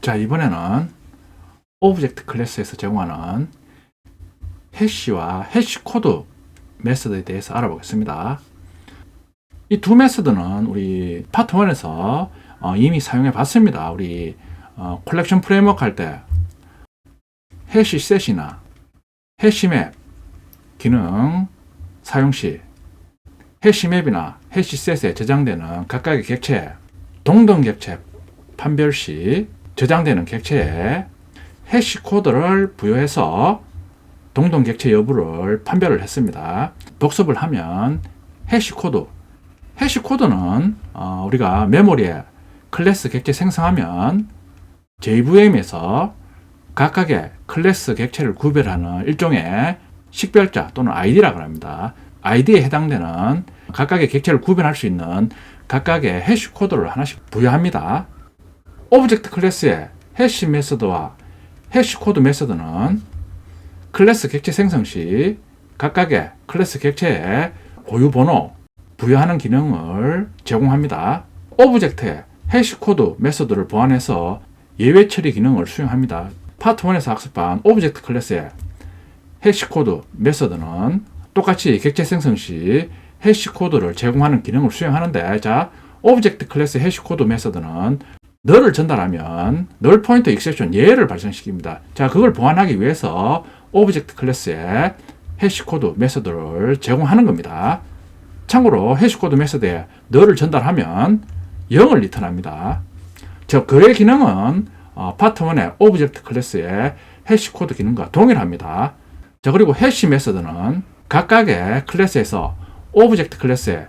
자, 이번에는 오브젝트 클래스에서 제공하는 해시와 해시코드 메서드에 대해서 알아보겠습니다. 이 두 메서드는 우리 파트 1에서 이미 사용해 봤습니다. 우리 컬렉션 프레임워크 할 때 해시셋이나 해시맵 기능 사용 시 해시맵이나 해시셋에 저장되는 각각의 객체, 동등 객체 판별 시 저장되는 객체에 해시코드를 부여해서 동등 객체 여부를 판별을 했습니다. 복습을 하면 해시코드는 우리가 메모리에 클래스 객체 생성하면 JVM에서 각각의 클래스 객체를 구별하는 일종의 식별자 또는 ID라고 합니다. ID에 해당되는 각각의 객체를 구별할 수 있는 각각의 해시코드를 하나씩 부여합니다. 오브젝트 클래스의 해시 메서드와 해시코드 메서드는 클래스 객체 생성 시 각각의 클래스 객체에 고유 번호 부여하는 기능을 제공합니다. 오브젝트의 해시코드 메서드를 보완해서 예외 처리 기능을 수행합니다. 파트 1에서 학습한 오브젝트 클래스의 해시코드 메서드는 똑같이 객체 생성 시 해시코드를 제공하는 기능을 수행하는데, 자, 오브젝트 클래스 해시코드 메서드는 널을 전달하면 널 포인터 익셉션 예외를 발생시킵니다. 자, 그걸 보완하기 위해서 오브젝트 클래스의 해시코드 메서드를 제공하는 겁니다. 참고로 해시코드 메서드에 널을 전달하면 0을 리턴합니다. 즉, 그의 기능은 파트 1의 오브젝트 클래스의 해시코드 기능과 동일합니다. 자, 그리고 해시 메서드는 각각의 클래스에서 오브젝트 클래스의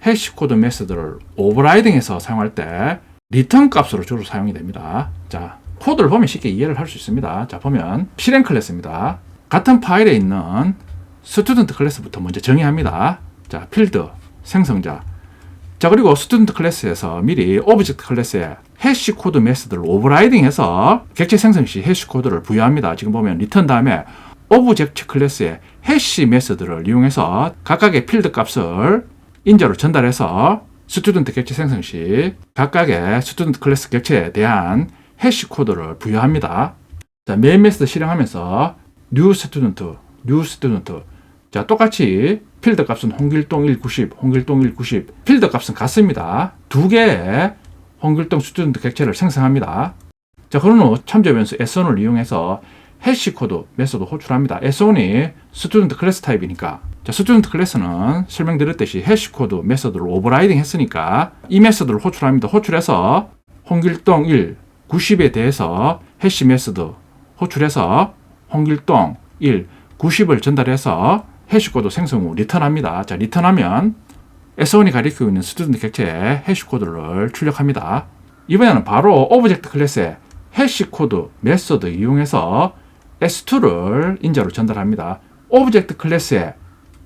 해시코드 메서드를 오버라이딩해서 사용할 때 리턴 값으로 주로 사용이 됩니다. 자, 코드를 보면 쉽게 이해를 할 수 있습니다. 자, 보면 실행 클래스입니다. 같은 파일에 있는 스튜던트 클래스부터 먼저 정의합니다. 자, 필드, 생성자. 자, 그리고 스튜던트 클래스에서 미리 오브젝트 클래스에 해시코드 메서드를 오버라이딩해서 객체 생성 시 해시코드를 부여합니다. 지금 보면 리턴 다음에 오브젝트 클래스의 해시 메서드를 이용해서 각각의 필드 값을 인자로 전달해서 스튜던트 객체 생성 시 각각의 스튜던트 클래스 객체에 대한 해시 코드를 부여합니다. 자, 메인 메서드 실행하면서 new student. 자, 똑같이 필드 값은 홍길동 190 필드 값은 같습니다. 두 개의 홍길동 스튜던트 객체를 생성합니다. 자, 그런 후 참조 변수 s1을 이용해서 해시 코드 메서드 호출합니다. s1이 스튜던트 클래스 타입이니까, 자, 스튜던트 클래스는 설명드렸듯이 해시코드 메서드를 오버라이딩 했으니까 이 메서드를 호출합니다. 호출해서 홍길동 1, 90에 대해서 해시 메서드 호출해서 홍길동 1, 90을 전달해서 해시코드 생성 후 리턴합니다. 자, 리턴하면 S1이 가리키고 있는 스튜던트 객체의 해시코드를 출력합니다. 이번에는 바로 오브젝트 클래스의 해시코드 메서드 이용해서 S2를 인자로 전달합니다. 오브젝트 클래스의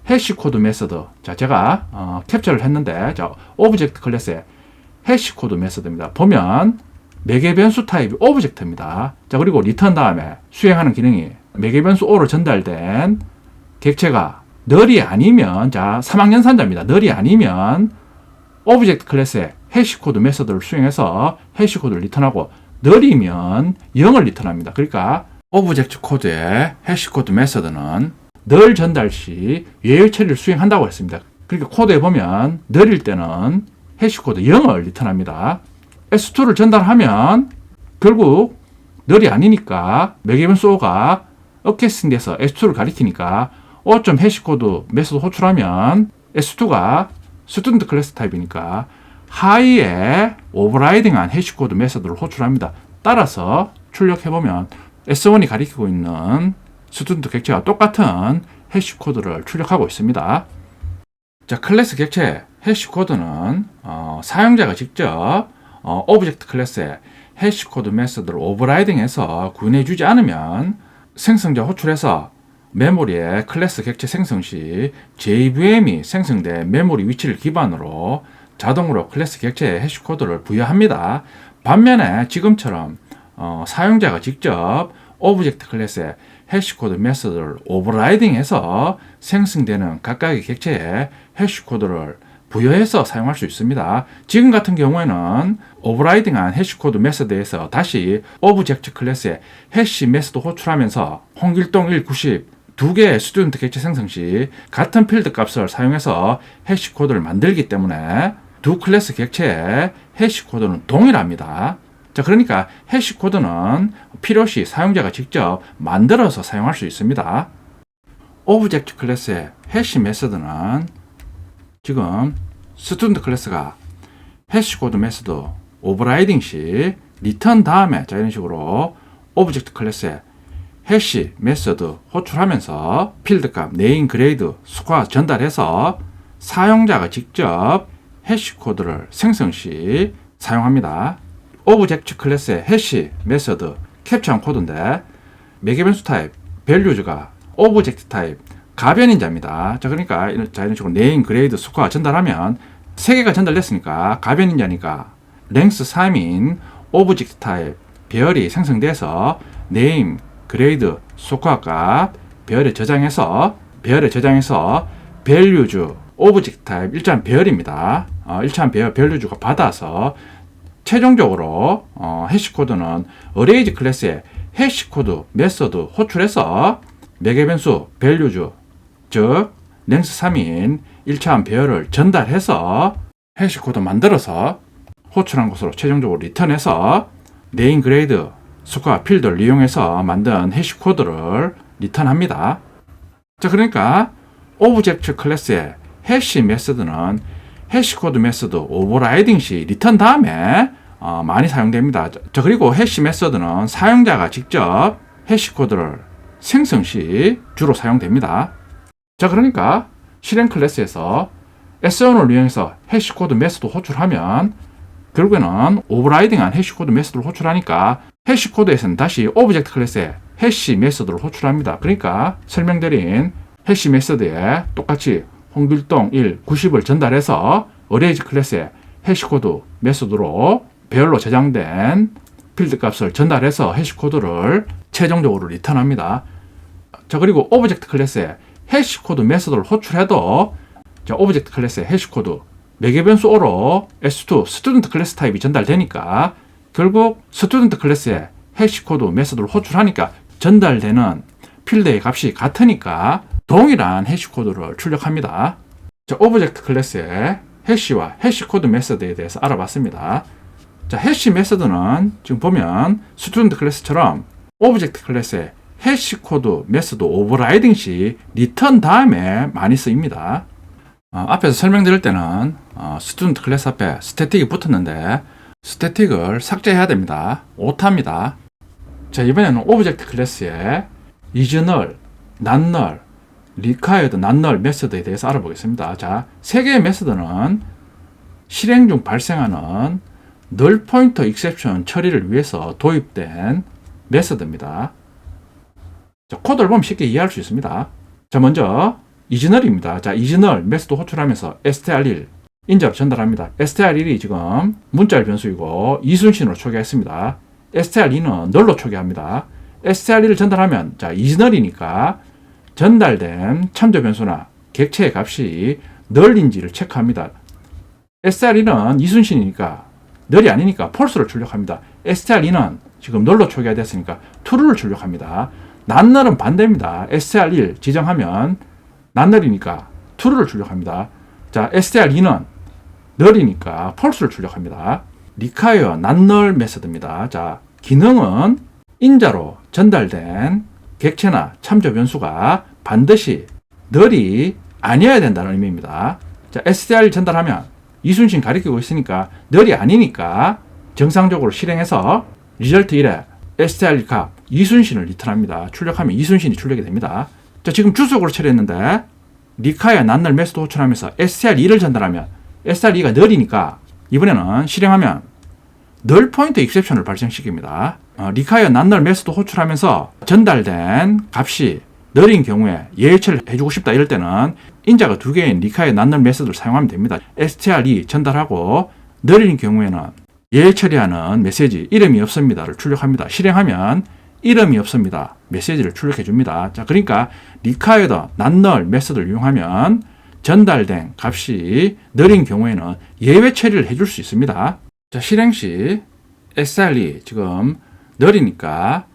해시코드 메서드. 자, 제가 캡처를 했는데, 자, 오브젝트 클래스의 해시코드 메서드입니다. 보면 매개 변수 타입이 오브젝트입니다. 자, 그리고 리턴 다음에 수행하는 기능이 매개 변수 O로 전달된 객체가 널이 아니면, 자, 3학년산자입니다. 널이 아니면 오브젝트 클래스의 해시코드 메서드를 수행해서 해시코드를 리턴하고, 널이면 0을 리턴합니다. 그러니까 오브젝트 코드의 해시코드 메서드는 널 전달 시 예외 처리를 수행한다고 했습니다. 그러니까 코드에 보면 널일 때는 해시코드 0을 리턴합니다. S2를 전달하면 결국 널이 아니니까 매개변수 O가 어캐스팅돼서 S2를 가리키니까 O.점 해시코드 메서드 호출하면 S2가 스튜던트 클래스 타입이니까 하이에 오버라이딩한 해시코드 메서드를 호출합니다. 따라서 출력해보면 S1이 가리키고 있는 스튜던트 객체와 똑같은 해시코드를 출력하고 있습니다. 자, 클래스 객체 해시코드는 사용자가 직접 오브젝트 클래스의 해시코드 메서드를 오버라이딩해서 구현해주지 않으면 생성자 호출해서 메모리에 클래스 객체 생성 시 JVM이 생성된 메모리 위치를 기반으로 자동으로 클래스 객체의 해시코드를 부여합니다. 반면에 지금처럼 사용자가 직접 오브젝트 클래스의 해시코드 메서드를 오버라이딩해서 생성되는 각각의 객체의 해시코드를 부여해서 사용할 수 있습니다. 지금 같은 경우에는 오버라이딩한 해시코드 메서드에서 다시 오브젝트 클래스에 해시 메서드 호출하면서 홍길동 190 두 개의 스튜던트 객체 생성 시 같은 필드 값을 사용해서 해시코드를 만들기 때문에 두 클래스 객체의 해시코드는 동일합니다. 자, 그러니까 해시코드는 필요시 사용자가 직접 만들어서 사용할 수 있습니다. 오브젝트 클래스의 해시 메서드는 지금 스튜던트 클래스가 해시코드 메서드 오버라이딩 시 리턴 다음에 자 이런 식으로 오브젝트 클래스에 해시 메서드 호출하면서 필드값 네임 그레이드 스코어 전달해서 사용자가 직접 해시코드를 생성 시 사용합니다. 오브젝트 클래스의 해시 메서드 캡처한 코드인데 매개변수 타입 밸류즈가 오브젝트 타입 가변인자입니다. 자, 그러니까 이런 식으로 네임 그레이드 스코어 전달하면 3개가 전달됐으니까 가변인자니까 랭스 3인 오브젝트 타입 배열이 생성돼서 네임 그레이드 스코어 값 배열에 저장해서 밸류즈 오브젝트 타입 일차원 배열입니다. 일차원 배열 밸류즈가 받아서 최종적으로 해시코드는 어레이즈 클래스의 해시코드 메서드 호출해서 매개변수 밸류즈 즉 랭스 3인 1차원 배열을 전달해서 해시코드 만들어서 호출한 것으로 최종적으로 리턴해서 네임 그레이드 스코어 필드를 이용해서 만든 해시코드를 리턴합니다. 자, 그러니까 오브젝트 클래스의 해시 메서드는 해시코드 메서드 오버라이딩 시 리턴 다음에 많이 사용됩니다. 자, 그리고 해시 메서드는 사용자가 직접 해시코드를 생성 시 주로 사용됩니다. 자, 그러니까 실행 클래스에서 S1을 이용해서 해시코드 메서드 호출하면 결국에는 오버라이딩한 해시코드 메서드를 호출하니까 해시코드에서는 다시 오브젝트 클래스에 해시 메서드를 호출합니다. 그러니까 설명드린 해시 메서드에 똑같이 홍길동 1, 90을 전달해서 어레이즈 클래스에 해시코드 메서드로 배열로 저장된 필드 값을 전달해서 해시코드를 최종적으로 리턴합니다. 자, 그리고 오브젝트 클래스에 해시코드 메서드를 호출해도 자, 오브젝트 클래스의 해시코드 매개변수 O로 S2 스튜던트 클래스 타입이 전달되니까 결국 스튜던트 클래스의 해시코드 메서드를 호출하니까 전달되는 필드의 값이 같으니까 동일한 해시코드를 출력합니다. 자, 오브젝트 클래스의 해시와 해시코드 메서드에 대해서 알아봤습니다. 자, 해시 메서드는 지금 보면 스튜던트 클래스처럼 오브젝트 클래스의 해시코드 메서드 오버라이딩 시 리턴 다음에 많이 쓰입니다. 앞에서 설명드릴 때는 스튜던트 클래스 앞에 스태틱이 붙었는데 스태틱을 삭제해야 됩니다. 오타입니다. 자, 이번에는 오브젝트 클래스의 is null, not null, required not null 메서드에 대해서 알아보겠습니다. 자, 3개의 메서드는 실행 중 발생하는 null pointer exception 처리를 위해서 도입된 메서드입니다. 자, 코드를 보면 쉽게 이해할 수 있습니다. 자, 먼저 is null입니다. 자, is null 메서드 호출하면서 str1 인자로 전달합니다. str1이 지금 문자열 변수이고 이순신으로 초기했습니다. str2는 null로 초기합니다. str1을 전달하면 자, is null이니까 전달된 참조 변수나 객체의 값이 null인지를 체크합니다. str2는 이순신이니까 null이 아니니까 false를 출력합니다. str2는 지금 null로 초기화 됐으니까 true를 출력합니다. not null은 반대입니다. str1 지정하면 not null이니까 true를 출력합니다. 자, str2는 null이니까 false를 출력합니다. require not null 메서드입니다. 자, 기능은 인자로 전달된 객체나 참조 변수가 반드시 null이 아니어야 된다는 의미입니다. 자, str 전달하면 이순신 가리키고 있으니까 null이 아니니까 정상적으로 실행해서 result 1에 str 값 이순신을 리턴합니다. 출력하면 이순신이 출력이 됩니다. 자, 지금 주석으로 처리했는데 require not null 메서드 호출하면서 str2를 전달하면 str2가 null이니까 이번에는 실행하면 null pointer exception을 발생시킵니다. require not null 메서드 호출하면서 전달된 값이 null인 경우에 예외 처리를 해주고 싶다 이럴 때는 인자가 2개인 require not null 메서드를 사용하면 됩니다. str2 전달하고 null인 경우에는 예외 처리하는 메시지 이름이 없습니다를 출력합니다. 실행하면 이름이 없습니다 메시지를 출력해 줍니다. 자, 그러니까 required not null 메서드를 이용하면 전달된 값이 느린 경우에는 예외 처리를 해줄 수 있습니다. 자, 실행 시 SRE 지금 느리니까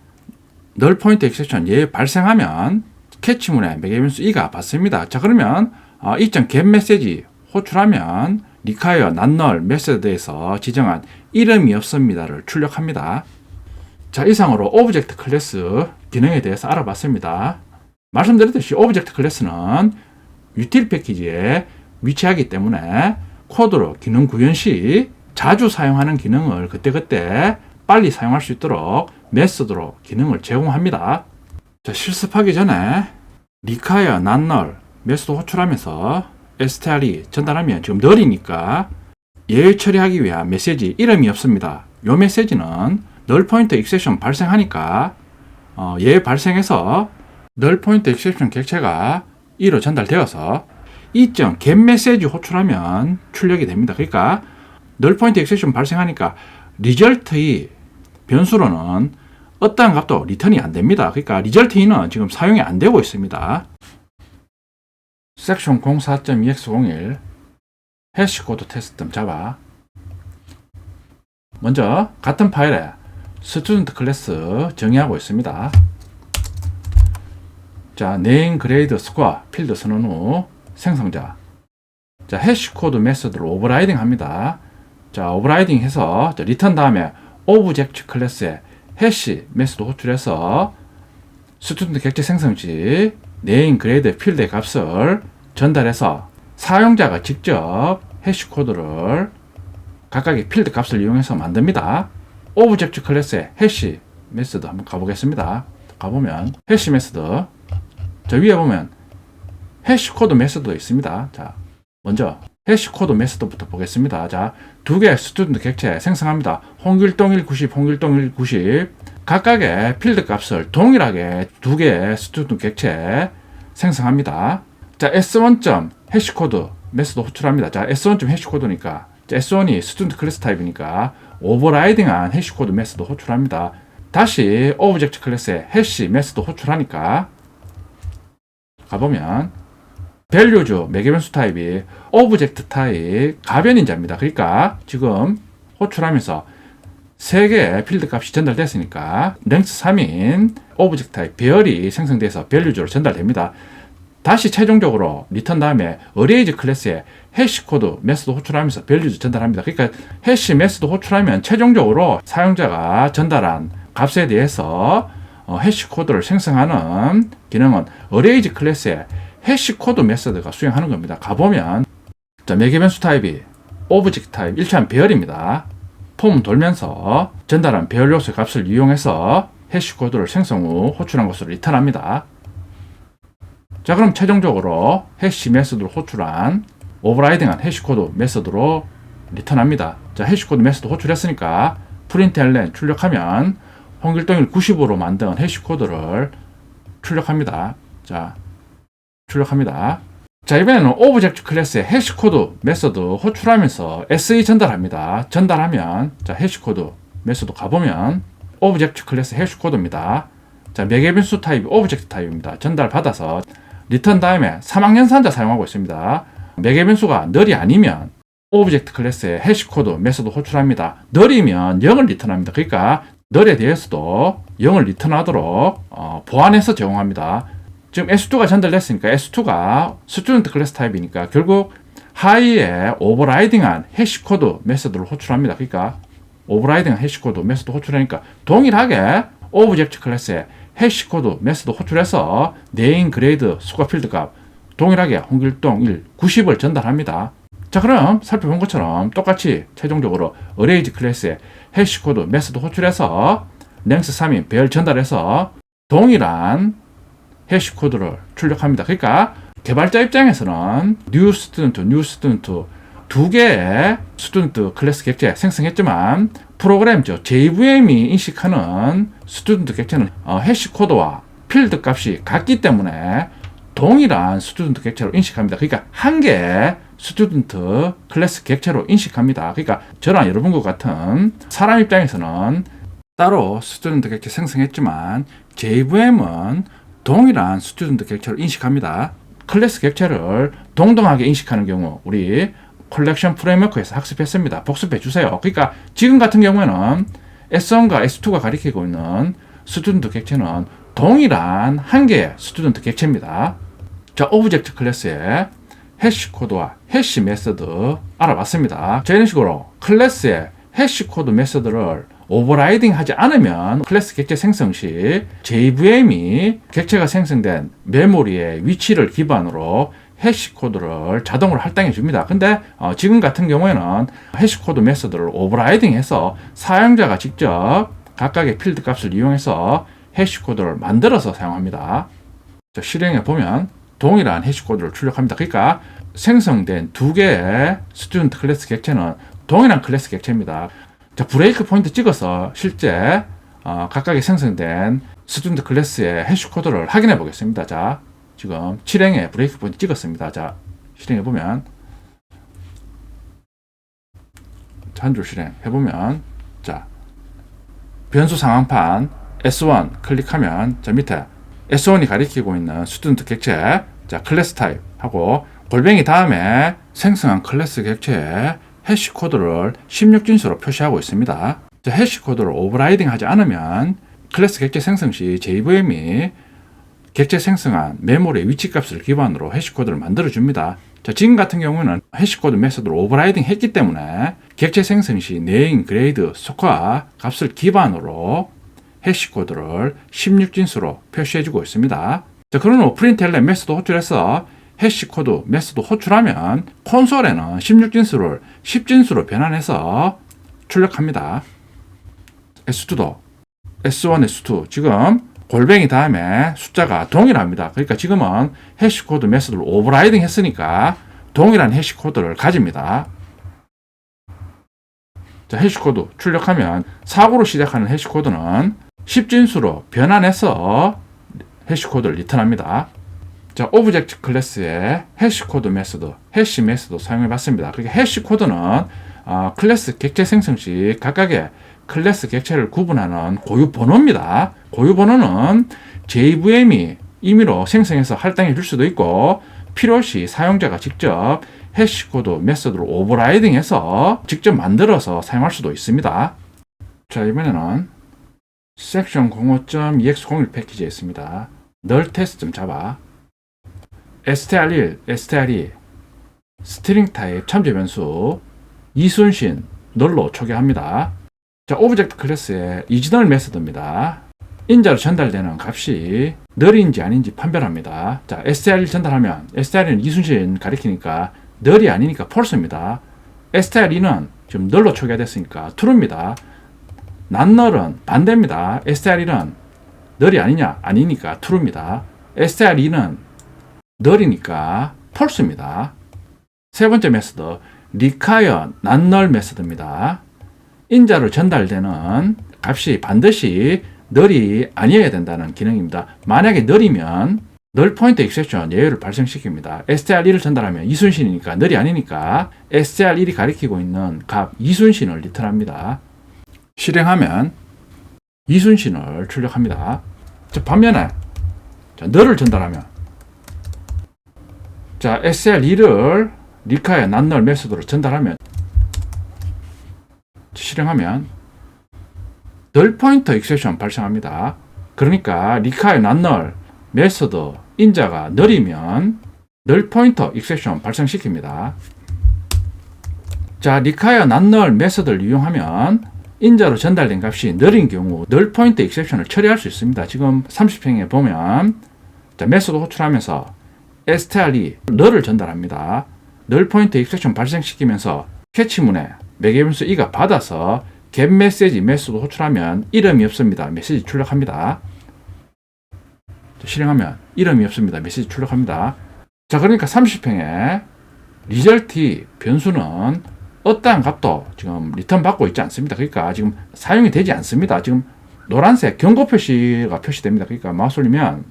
null point exception 예외 발생하면 캐치문에 매개변수 e가 받습니다. 자, 그러면 get 메시지 호출하면 require not null 메소드에서 지정한 이름이 없습니다를 출력합니다. 자, 이상으로 오브젝트 클래스 기능에 대해서 알아봤습니다. 말씀드렸듯이 오브젝트 클래스는 util 패키지에 위치하기 때문에 코드로 기능 구현 시 자주 사용하는 기능을 그때그때 빨리 사용할 수 있도록 메소드로 기능을 제공합니다. 자, 실습하기 전에 require not null 메소드 호출하면서 str 전달하면 지금 느리니까 예외 처리하기 위한 메시지 이름이 없습니다. 이 메시지는 null point exception 발생하니까 예외 발생해서 null point exception 객체가 2로 전달되어서 get 메시지 호출하면 출력이 됩니다. 그러니까 null point exception 발생하니까 result의 변수로는 어떠한 값도 리턴이 안 됩니다. 그러니까 result는 지금 사용이 안 되고 있습니다. 섹션 04.ex01 해시코드 테스트 자바 먼저 같은 파일에 스튜던트 클래스 정의하고 있습니다. 자, name grade score 필드 선언 후 생성자. 자, 해시코드 메소드로 오버라이딩 합니다. 자, 오버라이딩 해서 리턴 다음에 오브젝트 클래스에 해시 메소드 호출해서 스튜던트 객체 생성 시 name grade 필드의 값을 전달해서 사용자가 직접 해시코드를 각각의 필드 값을 이용해서 만듭니다. 오브젝트 클래스의 해시 메소드 한번 가보겠습니다. 가보면 해시 메소드 저 위에 보면 해시코드 메소드 있습니다. 자, 먼저 해시코드 메소드부터 보겠습니다. 자, 두 개의 스튜던트 객체 생성합니다. 홍길동 190, 홍길동 190 각각의 필드 값을 동일하게 두 개의 스튜던트 객체 생성합니다. 자, s1. 해시코드 메소드 호출합니다. 자, s1. 해시코드니까 s1이 스튜던트 클래스 타입이니까 오버라이딩한 해시코드 메소드 호출합니다. 다시 오브젝트 클래스에 해시 메소드 호출하니까 가보면 values 매개변수 타입이 오브젝트 타입 가변인자입니다. 그러니까 지금 호출하면서 3개의 필드 값이 전달됐으니까 length 3인 오브젝트 타입 배열이 생성돼서 values로 전달됩니다. 다시 최종적으로 리턴 다음에 arrays 클래스에 해시코드 메소드 호출하면서 values 전달합니다. 그러니까 해시 메소드 호출하면 최종적으로 사용자가 전달한 값에 대해서 해시코드를 생성하는 기능은 arrays 클래스에 해시코드 메소드가 수행하는 겁니다. 가보면 자, 매개변수 타입이 오브젝트 타입 일치한 배열입니다. 폼 돌면서 전달한 배열 요소의 값을 이용해서 해시코드를 생성 후 호출한 것으로 리턴합니다. 자, 그럼 최종적으로 해시 메소드를 호출한 오버라이딩한 해시코드 메소드로 리턴합니다. 자, 해시코드 메소드 호출했으니까 println 출력하면 홍길동일 90으로 만든 해시코드를 출력합니다. 자, 출력합니다. 자, 이번에는 오브젝트 클래스의 해시코드 메소드 호출하면서 SE 전달합니다. 전달하면 자, 해시코드 메소드 가보면 오브젝트 클래스 해시코드입니다. 자, 매개변수 타입이 오브젝트 타입입니다. 전달받아서 리턴 다음에 3학년산자 사용하고 있습니다. 매개변수가 null이 아니면 오브젝트 클래스의 해시코드 메소드 호출합니다. null이면 0을 리턴합니다. 그러니까 null에 대해서도 0을 리턴하도록 보완해서 제공합니다. 지금 S2가 전달됐으니까 S2가 스튜던트 클래스 타입이니까 결국 하이에 오버라이딩한 해시코드 메소드를 호출합니다. 그러니까 오버라이딩한 해시코드 메소드 호출하니까 동일하게 오브젝트 클래스에 해시코드 메소드 호출해서 name grade score 필드 값 동일하게 홍길동 1, 90을 전달합니다. 자, 그럼 살펴본 것처럼 똑같이 최종적으로 arrays 클래스에 해시코드 메소드 호출해서 length 3인 배열 전달해서 동일한 해시코드를 출력합니다. 그러니까 개발자 입장에서는 new student 두 개의 스튜던트 클래스 객체 생성했지만 프로그램 JVM이 인식하는 스튜던트 객체는 해시코드와 필드 값이 같기 때문에 동일한 스튜던트 객체로 인식합니다. 그러니까 한 개의 스튜던트 클래스 객체로 인식합니다. 그러니까 저랑 여러분과 같은 사람 입장에서는 따로 스튜던트 객체 생성했지만 JVM은 동일한 스튜던트 객체로 인식합니다. 클래스 객체를 동등하게 인식하는 경우 우리 컬렉션 프레임워크에서 학습했습니다. 복습해 주세요. 그러니까 지금 같은 경우에는 S1과 S2가 가리키고 있는 스튜던트 객체는 동일한 한 개의 스튜던트 객체입니다. 자, 오브젝트 클래스의 해시 코드와 해시 메서드 알아봤습니다. 자, 이런 식으로 클래스의 해시 코드 메서드를 오버라이딩 하지 않으면 클래스 객체 생성 시 JVM이 객체가 생성된 메모리의 위치를 기반으로 해시 코드를 자동으로 할당해 줍니다. 근데 지금 같은 경우에는 해시 코드 메서드를 오버라이딩 해서 사용자가 직접 각각의 필드 값을 이용해서 해시 코드를 만들어서 사용합니다. 자, 실행해 보면 동일한 해시 코드를 출력합니다. 그러니까 생성된 두 개의 스튜던트 클래스 객체는 동일한 클래스 객체입니다. 자, 브레이크 포인트 찍어서 실제 각각의 생성된 스튜던트 클래스의 해시 코드를 확인해 보겠습니다. 자, 지금 실행에 브레이크 포인트 찍었습니다. 자, 실행해 보면 한 줄 실행해 보면 자, 변수 상황판 S1 클릭하면 저 밑에 S1이 가리키고 있는 스튜던트 객체, 자, 클래스 타입 하고 골뱅이 다음에 생성한 클래스 객체의 해시 코드를 16진수로 표시하고 있습니다. 자, 해시 코드를 오버라이딩 하지 않으면 클래스 객체 생성 시 JVM이 객체 생성한 메모리의 위치 값을 기반으로 해시 코드를 만들어 줍니다. 자, 지금 같은 경우는 해시 코드 메서드를 오버라이딩 했기 때문에 객체 생성 시 네임, 그레이드, 스코어 값을 기반으로 해시 코드를 16진수로 표시해 주고 있습니다. 자, 그러면 후 프린트LN 메서드 호출해서 해시 코드 메서드 호출하면 콘솔에는 16진수를 10진수로 변환해서 출력합니다. S2도 S1, S2 지금 골뱅이 다음에 숫자가 동일합니다. 그러니까 지금은 해시 코드 메서드를 오버라이딩 했으니까 동일한 해시 코드를 가집니다. 자, 해시 코드 출력하면 4구로 시작하는 해시 코드는 10진수로 변환해서 해시 코드를 리턴합니다. 자, 오브젝트 클래스의 해시 코드 메서드, 해시 메서드 사용해 봤습니다. 그러니까 해시 코드는 클래스 객체 생성 시 각각의 클래스 객체를 구분하는 고유 번호입니다. 고유 번호는 JVM이 임의로 생성해서 할당해 줄 수도 있고 필요시 사용자가 직접 해시 코드 메서드를 오버라이딩해서 직접 만들어서 사용할 수도 있습니다. 자, 이번에는 섹션 05.ex01 패키지에 있습니다. null test.java str1, str2 스트링 타입 참조 변수 이순신 null로 초기합니다. 자, 오브젝트 클래스의 이지널 메서드입니다. 인자로 전달되는 값이 null인지 아닌지 판별합니다. 자, str1 전달하면 str2는 이순신 가리키니까 null이 아니니까 false입니다. str2는 지금 null로 초기화됐으니까 true입니다. not null은 반대입니다. str1은 null이 아니냐? 아니니까 true입니다. str2는 null이니까 false입니다. 세 번째 메서드 require not null 메서드입니다. 인자로 전달되는 값이 반드시 null이 아니어야 된다는 기능입니다. 만약에 null이면 null pointer exception 예외를 발생시킵니다. str1을 전달하면 이순신이니까 null이 아니니까 str1이 가리키고 있는 값 이순신을 리턴합니다. 실행하면 이순신을 출력합니다. 자, 반면에 null을 전달하면 자, str2를 require not null 메서드로 전달하면 실행하면 null pointer exception 발생합니다. 그러니까 require not null 메서드 인자가 null이면 null pointer exception 발생시킵니다. 자, require not null 메서드를 이용하면 인자로 전달된 값이 null인 경우 null pointer exception을 처리할 수 있습니다. 지금 30행에 보면 자, 메서드 호출하면서 str2 null을 전달합니다. null pointer exception 발생시키면서 캐치문에 매개변수 e가 받아서 get 메시지 메서드 호출하면 이름이 없습니다. 메시지 출력합니다. 실행하면 이름이 없습니다. 메시지 출력합니다. 자, 그러니까 30행에 result 변수는 어떠한 값도 지금 리턴 받고 있지 않습니다. 그러니까 지금 사용이 되지 않습니다. 지금 노란색 경고 표시가 표시됩니다. 그러니까 마우스 올리면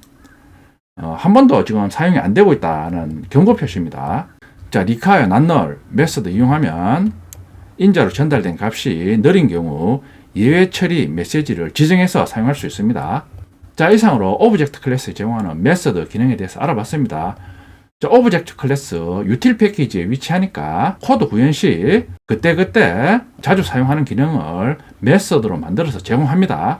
한 번도 지금 사용이 안 되고 있다는 경고 표시입니다. 자, require not null 메서드 이용하면 인자로 전달된 값이 null인 경우 예외 처리 메시지를 지정해서 사용할 수 있습니다. 자, 이상으로 오브젝트 클래스에 제공하는 메서드 기능에 대해서 알아봤습니다. 오브젝트 클래스 유틸 패키지에 위치하니까 코드 구현 시 그때그때 자주 사용하는 기능을 메서드로 만들어서 제공합니다.